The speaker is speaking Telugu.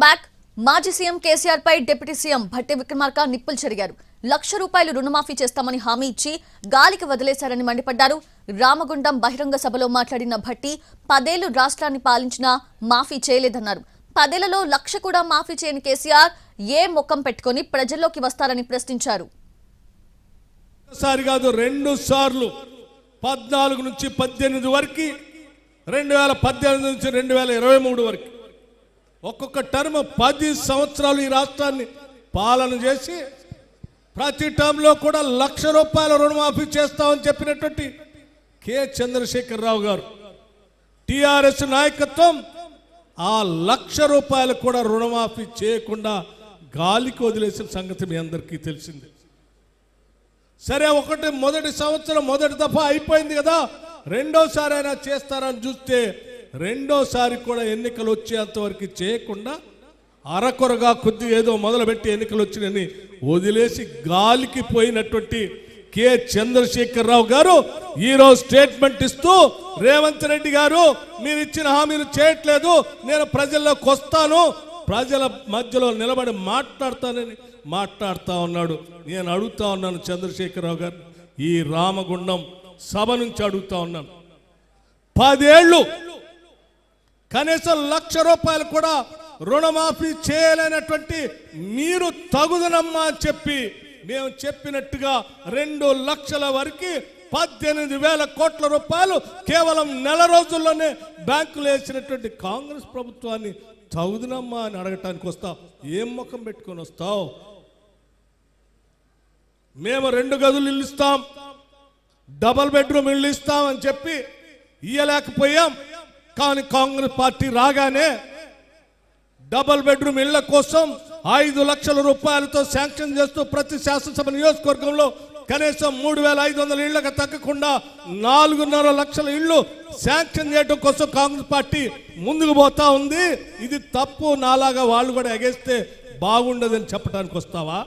బ్యాక్ మాజీ సీఎం కేసీఆర్ పై డిప్యూటీ సీఎం భట్టి విక్రమార్క నిప్పులు చెరిగారు. ₹1,00,000 రుణమాఫీ చేస్తామని హామీ ఇచ్చి గాలికి వదిలేశారని మండిపడ్డారు. రామగుండం బహిరంగ సభలో మాట్లాడిన భట్టి 10 ఏళ్లు రాష్ట్రాన్ని పాలించినా మాఫీ చేయలేదన్నారు. 10 ఏళ్లలో 1,00,000 కూడా మాఫీ చేయని కేసీఆర్ ఏ ముఖం పెట్టుకొని ప్రజల్లోకి వస్తారని ప్రశ్నించారు. ఒకసారి కాదు 2 సార్లు 14 నుంచి 18 వరకు 2018 నుంచి 2023 వరకు ఒక్కొక్క టర్మ్ 10 సంవత్సరాలు ఈ రాష్ట్రాన్ని పాలన చేసి ప్రతి టర్మ్లో కూడా ₹1,00,000 రుణమాఫీ చేస్తామని చెప్పినటువంటి కె చంద్రశేఖరరావు గారు టిఆర్ఎస్ నాయకత్వం ఆ ₹1,00,000 కూడా రుణమాఫీ చేయకుండా గాలికి వదిలేసిన సంగతి మీ అందరికీ తెలిసింది. సరే, మొదటి సంవత్సరం మొదటి దఫా అయిపోయింది కదా, రెండోసారి అయినా చేస్తారని చూస్తే రెండోసారి కూడా ఎన్నికలు వచ్చేంత వరకు చేయకుండా అరకొరగా కొద్దిగా ఏదో మొదలుపెట్టి ఎన్నికలు వచ్చినని వదిలేసి గాలికి పోయినటువంటి కె చంద్రశేఖరరావు గారు ఈరోజు స్టేట్మెంట్ ఇస్తూ రేవంత్ రెడ్డి గారు మీరు ఇచ్చిన హామీలు చేయట్లేదు, నేను ప్రజల్లోకి వస్తాను, ప్రజల మధ్యలో నిలబడి మాట్లాడతానని మాట్లాడుతూ ఉన్నాడు. నేను అడుగుతా ఉన్నాను చంద్రశేఖరరావు గారు, ఈ రామగుండం సభ నుంచి అడుగుతా ఉన్నాను, 10 ఏళ్ళు కనీసం ₹1,00,000 కూడా రుణమాఫీ చేయలేనటువంటి మీరు తగుదనమ్మా అని చెప్పి మేము చెప్పినట్టుగా 2 లక్షల వరకు 18,000 కోట్ల రూపాయలు కేవలం నెల రోజుల్లోనే బ్యాంకులు వేసినటువంటి కాంగ్రెస్ ప్రభుత్వాన్ని తగుదనమ్మా అని అడగటానికి వస్తావు. ఏం ముఖం పెట్టుకొని వస్తావు? మేము 2 గదులు ఇల్లు ఇస్తాం, డబల్ బెడ్రూమ్ ఇల్లు ఇస్తాం అని చెప్పి ఇయ్యలేకపోయాం. కానీ కాంగ్రెస్ పార్టీ రాగానే డబల్ బెడ్రూమ్ ఇళ్ల కోసం 5 లక్షల రూపాయలతో శాంక్షన్ చేస్తూ ప్రతి శాసనసభ నియోజకవర్గంలో కనీసం 3,500 ఇళ్లకు తగ్గకుండా 4.5 లక్షల ఇళ్లు శాంక్షన్ చేయడం కోసం కాంగ్రెస్ పార్టీ ముందుకు పోతా ఉంది. ఇది తప్పు, నాలాగా వాళ్ళు కూడా ఎగేస్తే బాగుండదని చెప్పడానికి వస్తావా?